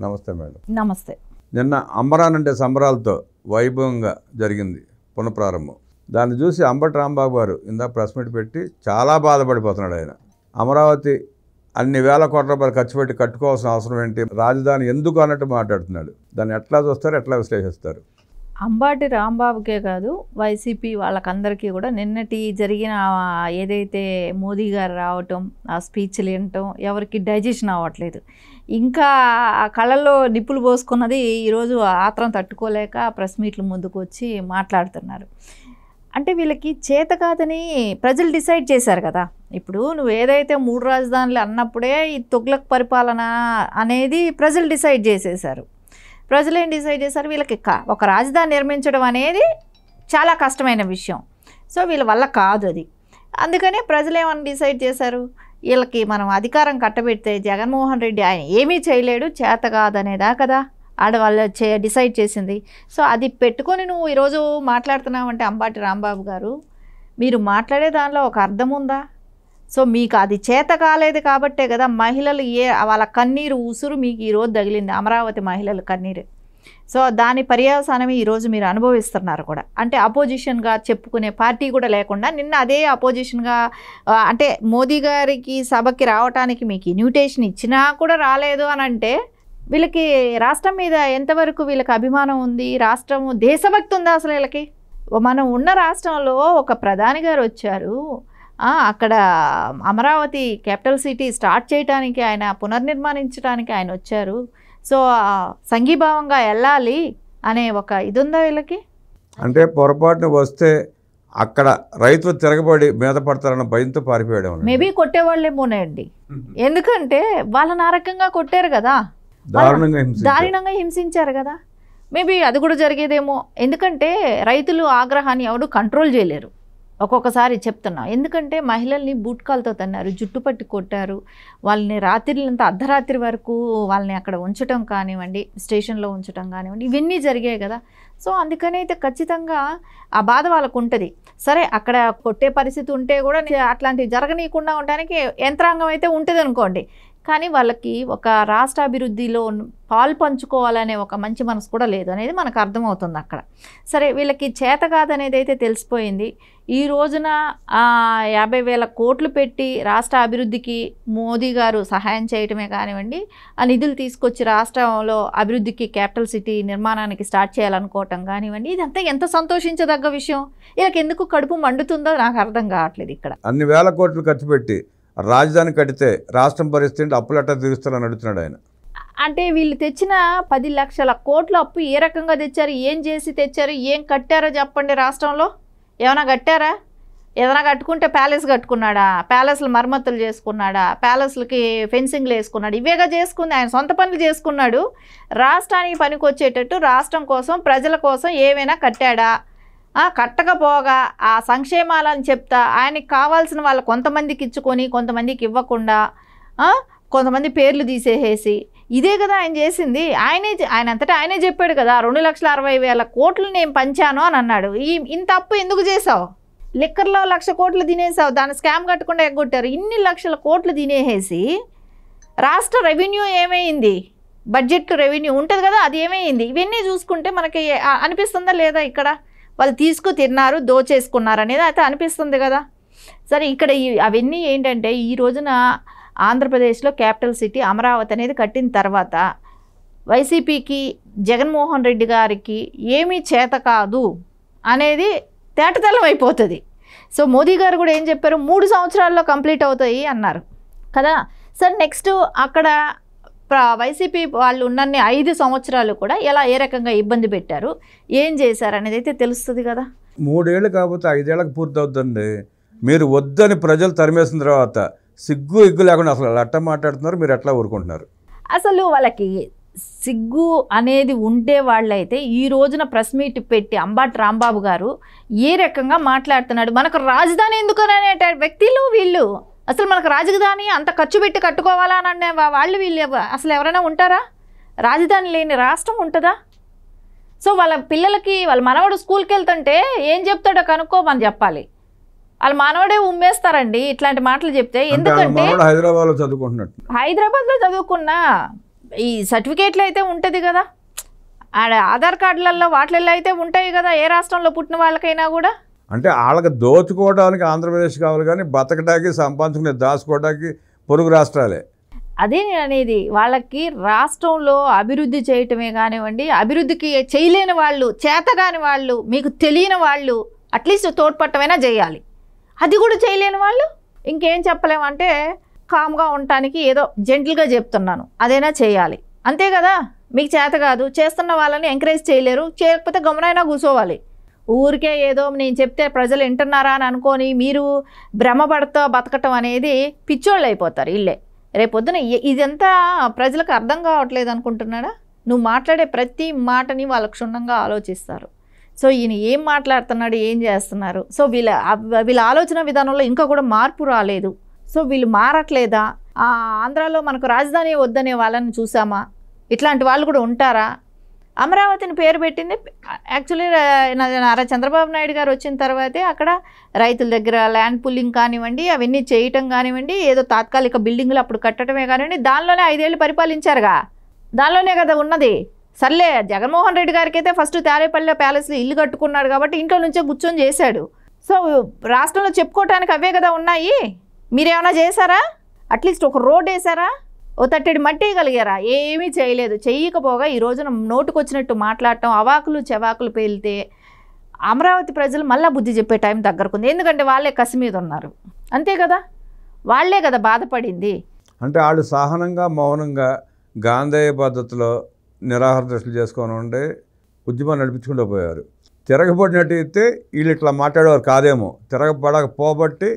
నమస్తే మేడం. నమస్తే. నిన్న అంబరానంటే సంబరాలతో వైభవంగా జరిగింది పునఃప్రారంభం. దాన్ని చూసి అంబటి రాంబాబు గారు ఇందాక ప్రెస్ మీట్ పెట్టి చాలా బాధపడిపోతున్నాడు. ఆయన అమరావతి అన్ని వేల కోట్ల రూపాయలు ఖర్చు పెట్టి కట్టుకోవాల్సిన అవసరం ఏంటి, రాజధాని ఎందుకు అన్నట్టు మాట్లాడుతున్నాడు. దాన్ని ఎట్లా చూస్తారు, ఎట్లా విశ్లేషిస్తారు? అంబటి రాంబాబుకే కాదు, వైసీపీ వాళ్ళకందరికీ కూడా నిన్నటి జరిగిన ఏదైతే మోదీ గారు రావటం, ఆ స్పీచ్లు వినటం ఎవరికి డైజెషన్ అవ్వట్లేదు. ఇంకా ఆ కళ్ళల్లో నిప్పులు పోసుకున్నది ఈరోజు ఆత్రం తట్టుకోలేక ప్రెస్ మీట్లు ముందుకు వచ్చి మాట్లాడుతున్నారు. అంటే వీళ్ళకి చేత కాదని ప్రజలు డిసైడ్ చేశారు కదా. ఇప్పుడు నువ్వు ఏదైతే 3 రాజధానులు అన్నప్పుడే ఈ తొగ్లక్ పరిపాలన అనేది ప్రజలు డిసైడ్ చేసేశారు. ప్రజలు ఏం డిసైడ్ చేశారు, వీళ్ళకి ఒక రాజధాని నిర్మించడం అనేది చాలా కష్టమైన విషయం. సో వీళ్ళ వల్ల కాదు అది. అందుకనే ప్రజలు ఏమని డిసైడ్ చేశారు, వీళ్ళకి మనం అధికారం కట్టబెడితే జగన్మోహన్ రెడ్డి ఆయన ఏమీ చేయలేడు, చేత కాదనేదా కదా ఆడవాళ్ళు డిసైడ్ చేసింది. సో అది పెట్టుకొని నువ్వు ఈరోజు మాట్లాడుతున్నావంటే అంబటి రాంబాబు గారు, మీరు మాట్లాడే దానిలో ఒక అర్థం ఉందా? సో మీకు అది చేత కాలేదు కాబట్టే కదా మహిళలు వాళ్ళ కన్నీరు ఉసురు మీకు ఈరోజు తగిలింది, అమరావతి మహిళల కన్నీరు. సో దాని పర్యవసానమే ఈరోజు మీరు అనుభవిస్తున్నారు కూడా. అంటే అపోజిషన్గా చెప్పుకునే పార్టీ కూడా లేకుండా నిన్న అదే అపోజిషన్గా అంటే మోదీ గారికి సభకి రావడానికి మీకు ఇన్విటేషన్ ఇచ్చినా కూడా రాలేదు అని అంటే వీళ్ళకి రాష్ట్రం మీద ఎంతవరకు వీళ్ళకి అభిమానం ఉంది, రాష్ట్రం దేశభక్తి ఉందా అసలు వీళ్ళకి? మనం ఉన్న రాష్ట్రంలో ఒక ప్రధాని గారు వచ్చారు, అక్కడ అమరావతి క్యాపిటల్ సిటీ స్టార్ట్ చేయడానికి ఆయన పునర్నిర్మాణించడానికి ఆయన వచ్చారు. సో సంఘీభావంగా వెళ్ళాలి అనే ఒక ఇది ఉందా వీళ్ళకి? అంటే పొరపాటున వస్తే అక్కడ రైతులు తిరగబడి మీద పడతారన్న భయంతో పారిపోయాడు. మేబీ కొట్టేవాళ్ళేమోనండి, ఎందుకంటే వాళ్ళని ఆ రకంగా కొట్టారు కదా, దారుణంగా హింసించారు కదా. మేబీ అది కూడా జరిగేదేమో. ఎందుకంటే రైతులు ఆగ్రహాన్ని ఎవడు కంట్రోల్ చేయలేరు. ఒక్కొక్కసారి చెప్తున్నా, ఎందుకంటే మహిళల్ని బూట్కాలతో తన్నారు, జుట్టు పట్టి కొట్టారు, వాళ్ళని రాత్రిలంతా అర్ధరాత్రి వరకు వాళ్ళని అక్కడ ఉంచడం కానివ్వండి, స్టేషన్లో ఉంచడం కానివ్వండి, ఇవన్నీ జరిగాయి కదా. సో అందుకని అయితే ఖచ్చితంగా ఆ బాధ వాళ్ళకు ఉంటుంది. సరే అక్కడ కొట్టే పరిస్థితి ఉంటే కూడా అట్లాంటివి జరగనీయకుండా ఉండడానికి యంత్రాంగం అయితే ఉంటుంది అనుకోండి, కానీ వాళ్ళకి ఒక రాష్ట్ర అభివృద్ధిలో పాలు పంచుకోవాలనే ఒక మంచి మనసు కూడా లేదు అనేది మనకు అర్థమవుతుంది అక్కడ. సరే వీళ్ళకి చేత కాదనేది అయితే తెలిసిపోయింది. ఈ రోజున 50,000 కోట్లు పెట్టి రాష్ట్ర అభివృద్ధికి మోదీ గారు సహాయం చేయటమే కానివ్వండి, ఆ నిధులు తీసుకొచ్చి రాష్ట్రంలో అభివృద్ధికి క్యాపిటల్ సిటీ నిర్మాణానికి స్టార్ట్ చేయాలనుకోవటం కానివ్వండి, ఇదంతా ఎంత సంతోషించదగ్గ విషయం. వీళ్ళకి ఎందుకు కడుపు మండుతుందో నాకు అర్థం కావట్లేదు. ఇక్కడ అన్ని వేల కోట్లు ఖర్చు పెట్టి రాజధాని కడితే రాష్ట్రం పరిస్థితి అప్పులట్ట తీరుస్తారని అడుగుతున్నాడు ఆయన. అంటే వీళ్ళు తెచ్చిన 10 లక్షల కోట్ల అప్పు ఏ రకంగా తెచ్చారు, ఏం చేసి తెచ్చారు, ఏం కట్టారో చెప్పండి. రాష్ట్రంలో ఏమైనా కట్టారా? ఏదైనా కట్టుకుంటే ప్యాలెస్ కట్టుకున్నాడా, ప్యాలెస్లు మరమ్మతులు చేసుకున్నాడా, ప్యాలెస్లకి ఫెన్సింగ్లు వేసుకున్నాడు, ఇవేగా చేసుకుంది. ఆయన సొంత పనులు చేసుకున్నాడు. రాష్ట్రానికి పనికి వచ్చేటట్టు రాష్ట్రం కోసం ప్రజల కోసం ఏమైనా కట్టాడా? కట్టకపోగా ఆ సంక్షేమాలని చెప్తా ఆయనకి కావాల్సిన వాళ్ళు కొంతమందికి ఇచ్చుకొని కొంతమందికి ఇవ్వకుండా కొంతమంది పేర్లు తీసేసేసి ఇదే కదా ఆయన చేసింది. ఆయన అంతటా ఆయనే చెప్పాడు కదా, 2,60,000 కోట్లు నేను పంచాను అని అన్నాడు. ఇంత అప్పు ఎందుకు చేసావు? లిక్కర్లో 1,00,000 కోట్లు తినేసావు, దాన్ని స్కామ్ కట్టకుండా ఎగ్గొట్టారు. ఇన్ని లక్షల కోట్లు తినేసేసి రాష్ట్ర రెవెన్యూ ఏమైంది? బడ్జెట్ రెవెన్యూ ఉంటుంది కదా, అది ఏమైంది? ఇవన్నీ చూసుకుంటే మనకి అనిపిస్తుందా లేదా ఇక్కడ వాళ్ళు తిన్నారు, దోచేసుకున్నారు అనేది అయితే అనిపిస్తుంది కదా. సరే ఇక్కడ అవన్నీ ఏంటంటే ఈ రోజున ఆంధ్రప్రదేశ్లో క్యాపిటల్ సిటీ అమరావతి అనేది కట్టిన తర్వాత వైసీపీకి జగన్మోహన్ రెడ్డి గారికి ఏమీ చేత కాదు అనేది తేటతెల్లం అయిపోతుంది. సో మోదీ గారు కూడా ఏం చెప్పారు, 3 సంవత్సరాల్లో కంప్లీట్ అవుతాయి అన్నారు కదా. సరే నెక్స్ట్ అక్కడ వైసీపీ వాళ్ళు ఉన్నన్ని 5 సంవత్సరాలు కూడా ఏ రకంగా ఇబ్బంది పెట్టారు, ఏం చేశారు అనేది అయితే తెలుస్తుంది కదా. 3 ఏళ్ళు కాకపోతే 5 ఏళ్ళకి పూర్తి అవుతుంది. మీరు వద్దని ప్రజలు తరిమేసిన తర్వాత సిగ్గు ఇగ్గు లేకుండా అసలు ఎట్లా మాట్లాడుతున్నారు, మీరు ఎట్లా ఊరుకుంటున్నారు? అసలు వాళ్ళకి సిగ్గు అనేది ఉండే వాళ్ళైతే ఈ రోజున ప్రెస్ మీట్ పెట్టి అంబటి రాంబాబు గారు ఏ రకంగా మాట్లాడుతున్నాడు, మనకు రాజధాని ఎందుకనే వ్యక్తులు వీళ్ళు. అసలు మనకు రాజధాని అంత ఖర్చు పెట్టి కట్టుకోవాలని అనే వాళ్ళు వీళ్ళు అసలు ఎవరైనా ఉంటారా? రాజధాని లేని రాష్ట్రం ఉంటుందా? సో వాళ్ళ పిల్లలకి వాళ్ళ మనవడు స్కూల్కి వెళ్తుంటే ఏం చెప్తాడో కనుక్కోమని చెప్పాలి. వాళ్ళ మనవడే ఉమ్మేస్తారండి ఇట్లాంటి మాటలు చెప్తే. ఎందుకంటే హైదరాబాద్లో చదువుకున్నా ఈ సర్టిఫికేట్లు అయితే ఉంటుంది కదా, ఆధార్ కార్డులలో వాటిల్లో అయితే ఉంటాయి కదా, ఏ రాష్ట్రంలో పుట్టిన వాళ్ళకైనా కూడా. అంటే వాళ్ళకి దోచుకోవడానికి ఆంధ్రప్రదేశ్ కావాలి, కానీ బతకడానికి సంపాదించుకునే దాచుకోవడానికి పొరుగు రాష్ట్రాలే. అదే నేను అనేది, వాళ్ళకి రాష్ట్రంలో అభివృద్ధి చేయటమే కానివ్వండి, అభివృద్ధికి చేయలేని వాళ్ళు, చేతగాని వాళ్ళు, మీకు తెలియని వాళ్ళు అట్లీస్ట్ తోడ్పట్టమైనా చేయాలి. అది కూడా చేయలేని వాళ్ళు ఇంకేం చెప్పలేమంటే కామ్గా ఉండటానికి ఏదో జెంటిల్గా చెప్తున్నాను, అదైనా చేయాలి, అంతే కదా. మీకు చేత కాదు, చేస్తున్న వాళ్ళని ఎంకరేజ్ చేయలేరు, చేయకపోతే గమనైనా కూర్చోవాలి. ఊరికే ఏదో నేను చెప్తే ప్రజలు వింటున్నారా అని అనుకొని మీరు భ్రమపడుతూ బతకటం అనేది పిచ్చోళ్ళు అయిపోతారు ఇల్లే. రేపొద్దున ఇదంతా ప్రజలకు అర్థం కావట్లేదు అనుకుంటున్నాడా? నువ్వు మాట్లాడే ప్రతి మాటని వాళ్ళు క్షుణ్ణంగా ఆలోచిస్తారు. సో ఈయన ఏం మాట్లాడుతున్నాడు, ఏం చేస్తున్నారు, సో వీళ్ళ ఆలోచన విధానంలో ఇంకా కూడా మార్పు రాలేదు. సో వీళ్ళు మారట్లేదా? ఆంధ్రాలో మనకు రాజధాని వద్దనే వాళ్ళని చూసామా? ఇట్లాంటి వాళ్ళు కూడా ఉంటారా? అమరావతిని పేరు పెట్టింది యాక్చువల్లీ నారా చంద్రబాబు నాయుడు గారు వచ్చిన తర్వాతే అక్కడ రైతుల దగ్గర ల్యాండ్ పుల్లింగ్ కానివ్వండి, అవన్నీ చేయటం కానివ్వండి, ఏదో తాత్కాలిక బిల్డింగ్లు అప్పుడు కట్టడమే కానివ్వండి, దానిలోనే 5 ఏళ్ళు పరిపాలించారుగా, దానిలోనే కదా ఉన్నది. సర్లే, జగన్మోహన్ రెడ్డి గారికి అయితే ఫస్ట్ తారేపల్లి ప్యాలెస్లో ఇల్లు కట్టుకున్నాడు కాబట్టి ఇంట్లో నుంచే కూర్చొని చేశాడు. సో రాష్ట్రంలో చెప్పుకోవటానికి అవే కదా ఉన్నాయి. మీరేమైనా చేశారా? అట్లీస్ట్ ఒక రోడ్ వేసారా? ఓ తట్టెడి మట్టి వేయగలిగారా? ఏమీ చేయలేదు. చెయ్యకపోగా ఈ రోజున నోటుకొచ్చినట్టు మాట్లాడటం, అవాకులు చెవాకులు పేలితే అమరావతి ప్రజలు మళ్ళీ బుద్ధి చెప్పే టైం దగ్గరకుంది. ఎందుకంటే వాళ్ళే కసి మీద ఉన్నారు, అంతే కదా, వాళ్ళే కదా బాధపడింది. అంటే వాళ్ళు సహనంగా మౌనంగా గాంధేయ పద్ధతిలో నిరాహార దృష్టిలు చేసుకొని ఉండే ఉద్యమాన్ని నడిపించుకుంటూ పోయారు. తిరగబడినట్టు అయితే వీళ్ళు ఇట్లా మాట్లాడేవారు కాదేమో, తిరగబడకపోబట్టి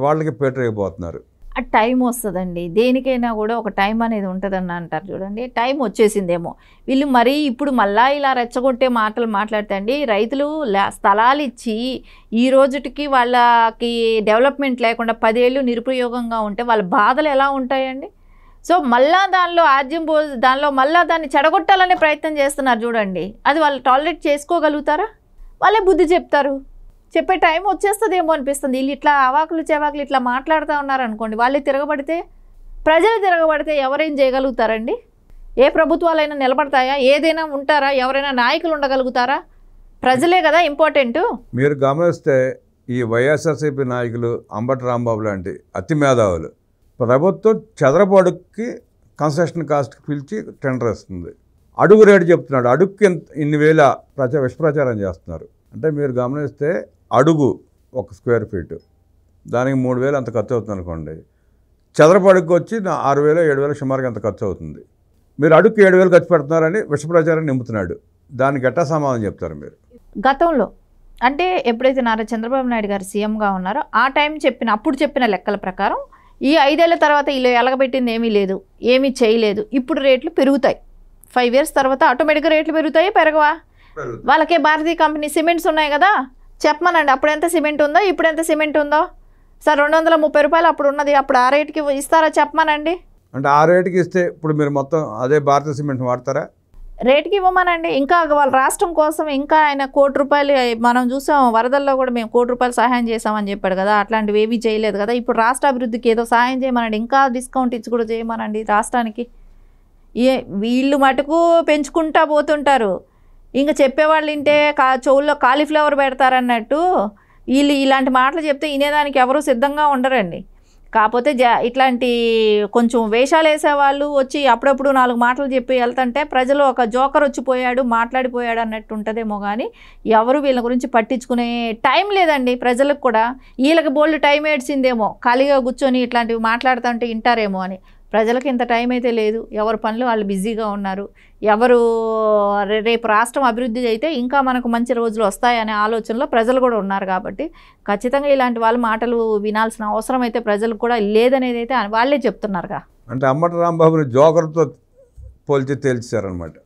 వాళ్ళకి పెట్టరైపోతున్నారు. ఆ టైం వస్తుందండి, దేనికైనా కూడా ఒక టైం అనేది ఉంటుందని అంటారు చూడండి. టైం వచ్చేసిందేమో. వీళ్ళు మరీ ఇప్పుడు మళ్ళా ఇలా రెచ్చగొట్టే మాటలు మాట్లాడితే అండి, రైతులు స్థలాలు ఇచ్చి ఈ రోజుకి వాళ్ళకి డెవలప్మెంట్ లేకుండా 10 ఏళ్ళు నిరుపయోగంగా ఉంటే వాళ్ళ బాధలు ఎలా ఉంటాయండి? సో మళ్ళా దానిలో దానిలో మళ్ళా దాన్ని చెడగొట్టాలనే ప్రయత్నం చేస్తున్నారు చూడండి. అది వాళ్ళు టాలరేట్ చేసుకోగలుగుతారా? వాళ్ళే బుద్ధి చెప్తారు. చెప్పే టైం వచ్చేస్తుందేమో అనిపిస్తుంది. వీళ్ళు ఇట్లా అవాకులు చెవాకులు ఇట్లా మాట్లాడుతూ ఉన్నారనుకోండి, వాళ్ళే తిరగబడితే, ప్రజలు తిరగబడితే ఎవరేం చేయగలుగుతారండి? ఏ ప్రభుత్వాలైనా నిలబడతాయా? ఏదైనా ఉంటారా? ఎవరైనా నాయకులు ఉండగలుగుతారా? ప్రజలే కదా ఇంపార్టెంటు. మీరు గమనిస్తే ఈ వైఎస్ఆర్సీపీ నాయకులు అంబటి రాంబాబు లాంటి అతి మేధావులు ప్రభుత్వం చదరపాడుకి కన్స్ట్రక్షన్ కాస్ట్కి పిలిచి టెండర్ ఇస్తుంది. అడుగు రేటు చెప్తున్నాడు, అడుగుకి ఇన్ని వేల విషప్రచారం చేస్తున్నారు. అంటే మీరు గమనిస్తే అడుగు 1 స్క్వేర్ ఫీటు దానికి 3,000 అంత ఖర్చు అవుతుంది అనుకోండి. చదరపాడుకి వచ్చి 6,000 7,000 సుమారుగా అంత ఖర్చు అవుతుంది. మీరు అడుగుకి 7,000 ఖర్చు పెడుతున్నారని విషప్రచారం నింపుతున్నాడు. దానికి ఎట్టా సమాధానం చెప్తారు మీరు? గతంలో అంటే ఎప్పుడైతే నారా చంద్రబాబు నాయుడు గారు సీఎంగా ఉన్నారో ఆ టైం అప్పుడు చెప్పిన లెక్కల ప్రకారం ఈ 5 ఏళ్ల తర్వాత వీళ్ళు ఎలగబెట్టింది ఏమీ లేదు, ఏమీ చేయలేదు. ఇప్పుడు రేట్లు పెరుగుతాయి. 5 ఇయర్స్ తర్వాత ఆటోమేటిక్గా రేట్లు పెరుగుతాయి, పెరగవా? వాళ్ళకే భారతీయ కంపెనీ సిమెంట్స్ ఉన్నాయి కదా, చెప్పమనండి అప్పుడు ఎంత సిమెంట్ ఉందో ఇప్పుడు ఎంత సిమెంట్ ఉందో. సార్ 230 రూపాయలు అప్పుడు ఉన్నది, అప్పుడు ఆ రేటుకి ఇస్తారా చెప్పమనండి. అంటే ఆ రేటుకి ఇస్తే ఇప్పుడు మీరు మొత్తం అదే భారతీయ సిమెంట్ వాడతారా? రేటుకి ఇవ్వమనండి. ఇంకా వాళ్ళ రాష్ట్రం కోసం ఇంకా ఆయన ₹1,00,00,000 మనం చూసాం, వరదల్లో కూడా మేము ₹1,00,00,000 సహాయం చేసామని చెప్పాడు కదా, అట్లాంటివి ఏమీ చేయలేదు కదా. ఇప్పుడు రాష్ట్ర అభివృద్ధికి ఏదో సహాయం చేయమనండి, ఇంకా డిస్కౌంట్ ఇచ్చి కూడా చేయమనండి రాష్ట్రానికి. వీళ్ళు మటుకు పెంచుకుంటా పోతుంటారు. ఇంకా చెప్పేవాళ్ళు వింటే చెవుల్లో కాలీఫ్లవర్ పెడతారన్నట్టు వీళ్ళు ఇలాంటి మాటలు చెప్తే వినేదానికి ఎవరు సిద్ధంగా ఉండరండి. కాకపోతే ఇట్లాంటి కొంచెం వేషాలు వేసేవాళ్ళు వచ్చి అప్పుడప్పుడు 4 మాటలు చెప్పి వెళ్తుంటే ప్రజలు ఒక జోకర్ వచ్చిపోయాడు మాట్లాడిపోయాడు అన్నట్టు ఉంటుందేమో, కానీ ఎవరు వీళ్ళ గురించి పట్టించుకునే టైం లేదండి ప్రజలకు కూడా. వీళ్ళకి బోల్డ్ టైం ఏడ్చిందేమో, ఖాళీగా కూర్చొని ఇట్లాంటివి మాట్లాడుతుంటే వింటారేమో అని. ప్రజలకు ఇంత టైం అయితే లేదు, ఎవరి పనులు వాళ్ళు బిజీగా ఉన్నారు. ఎవరు రేపు రాష్ట్రం అభివృద్ధి అయితే ఇంకా మనకు మంచి రోజులు వస్తాయనే ఆలోచనలో ప్రజలు కూడా ఉన్నారు. కాబట్టి ఖచ్చితంగా ఇలాంటి వాళ్ళ మాటలు వినాల్సిన అవసరం అయితే ప్రజలకు కూడా లేదనేది అయితే వాళ్ళే చెప్తున్నారుగా. అంటే అంబటి రాంబాబుని జోకర్తో పోల్చి తేల్చారనమాట.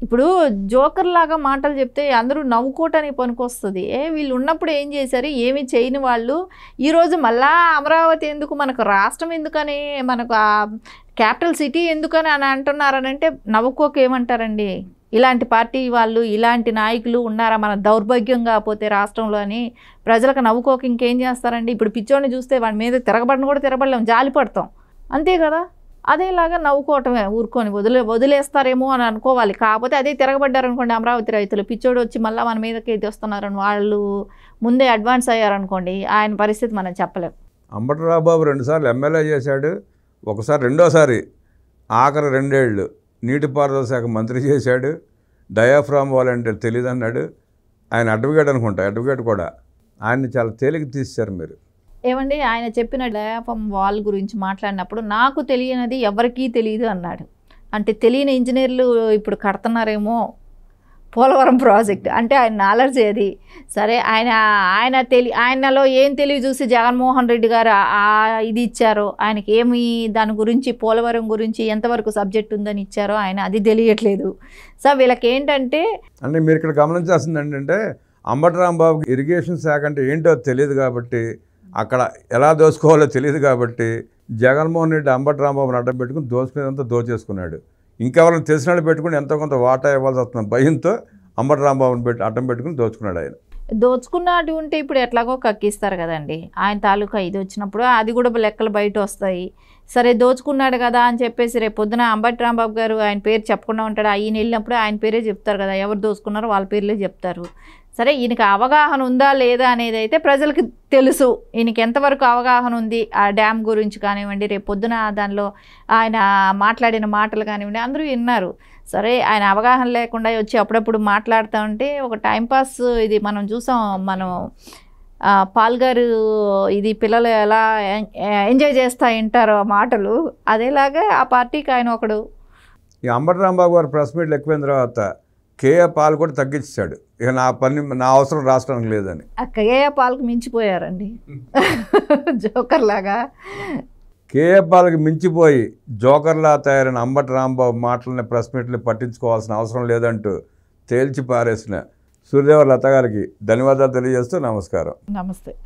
ఇప్పుడు జోకర్ లాగా మాటలు చెప్తే అందరూ నవ్వుకోవటానికి పనికొస్తుంది. వీళ్ళు ఉన్నప్పుడు ఏం చేశారు, ఏమి చేయని వాళ్ళు ఈరోజు మళ్ళా అమరావతి ఎందుకు, మనకు రాష్ట్రం ఎందుకని, మనకు క్యాపిటల్ సిటీ ఎందుకని అని అంటున్నారనంటే నవ్వుకోకేమంటారండి? ఇలాంటి పార్టీ వాళ్ళు ఇలాంటి నాయకులు ఉన్నారా మన దౌర్భాగ్యం కాకపోతే రాష్ట్రంలో అని ప్రజలకు నవ్వుకోక ఇంకేం చేస్తారండి? ఇప్పుడు పిచ్చోడిని చూస్తే వాడి మీద తిరగబడిన కూడా తిరగబడలేం, జాలి పడతాం, అంతే కదా. అదేలాగా నవ్వుకోవటమే ఊరుకొని వదిలేస్తారేమో అని అనుకోవాలి. కాకపోతే అదే తిరగబడ్డారనుకోండి అమరావతి రైతులు, పిచ్చోడు వచ్చి మళ్ళీ మన మీదకి తెస్తున్నారని వాళ్ళు ముందే అడ్వాన్స్ అయ్యారనుకోండి, ఆయన పరిస్థితి మనం చెప్పలేం. అంబటి రాంబాబు 2 సార్లు ఎమ్మెల్యే చేశాడు, ఒకసారి రెండోసారి ఆఖరి 2 ఏళ్ళు నీటిపారుదల శాఖ మంత్రి చేశాడు. డయాఫ్రామ్ వాల్ అంటే తెలియదు అన్నాడు. ఆయన అడ్వకేట్ అనుకుంటా, అడ్వకేట్ కూడా. ఆయన్ని చాలా తేలిక తీశారు మీరు. ఏమండి, ఆయన చెప్పిన డయాఫ్రామ్ వాల్ గురించి మాట్లాడినప్పుడు నాకు తెలియనిది ఎవరికీ తెలియదు అన్నాడు. అంటే తెలియని ఇంజనీర్లు ఇప్పుడు కడుతున్నారేమో పోలవరం ప్రాజెక్ట్ అంటే ఆయన నాలెడ్జ్ అది. సరే, ఆయనలో ఏం తెలివి చూసి జగన్మోహన్ రెడ్డి గారు ఇది ఇచ్చారో, ఆయనకి ఏమి దాని గురించి పోలవరం గురించి ఎంతవరకు సబ్జెక్ట్ ఉందని ఇచ్చారో ఆయన అది తెలియట్లేదు. సో వీళ్ళకి ఏంటంటే అంటే మీరు ఇక్కడ గమనించాల్సింది ఏంటంటే అంబటి రాంబాబుకి ఇరిగేషన్ శాఖ అంటే ఏంటో తెలియదు కాబట్టి, అక్కడ ఎలా దోచుకోవాలో తెలియదు కాబట్టి జగన్మోహన్ రెడ్డి అంబటి రాంబాబుని అడ్డం పెట్టుకుని దోచుకునేదంతా దోచేసుకున్నాడు. ఇంకెవరైనా తెలిసిన వాళ్ళు పెట్టుకుని ఎంతో కొంత వాటా ఇవ్వాల్సి వస్తున్న భయంతో అంబటి రాంబాబుని అడ్డం పెట్టుకుని దోచుకున్నాడు. ఆయన దోచుకున్నట్టు ఉంటే ఇప్పుడు ఎట్లాగో కక్కిస్తారు కదండి. ఆయన తాలూకా ఇది వచ్చినప్పుడు అది కూడా లెక్కలు బయట వస్తాయి. సరే, దోచుకున్నాడు కదా అని చెప్పేసి రేపు పొద్దున అంబటి రాంబాబు గారు ఆయన పేరు చెప్పకుండా ఉంటాడు. ఈయన వెళ్ళినప్పుడు ఆయన పేరే చెప్తారు కదా, ఎవరు దోచుకున్నారో వాళ్ళ పేర్లే చెప్తారు. సరే, ఈయనకి అవగాహన ఉందా లేదా అనేది అయితే ప్రజలకి తెలుసు. ఈయనకి ఎంతవరకు అవగాహన ఉంది ఆ డ్యామ్ గురించి కానివ్వండి, రేపు పొద్దున దానిలో ఆయన మాట్లాడిన మాటలు కానివ్వండి, అందరూ విన్నారు. సరే, ఆయన అవగాహన లేకుండా వచ్చి అప్పుడప్పుడు మాట్లాడుతూ ఉంటే ఒక టైంపాస్. ఇది మనం చూసాం, మనం పాల్ గారు ఇది పిల్లలు ఎలా ఎంజాయ్ చేస్తూ వింటారో ఆ మాటలు, అదేలాగా ఆ పార్టీకి ఆయన ఒకడు. ఈ అంబటి రాంబాబు గారు ప్రెస్ మీట్లు ఎక్కువైన తర్వాత కేఏ పాల్ కూడా తగ్గించాడు. ఇక నా అవసరం రాష్ట్రానికి లేదని. ఆ కేఏ పాల్కి మించిపోయారండి జోకర్ లాగా. కేఏ పాల్కి మించిపోయి జోకర్లా తయారైన అంబటి రాంబాబు మాటలని ప్రెస్ మీట్లు పట్టించుకోవాల్సిన అవసరం లేదంటూ తేల్చి పారేసిన సూర్యదేవ లత గారికి ధన్యవాదాలు తెలియజేస్తూ నమస్కారం. నమస్తే.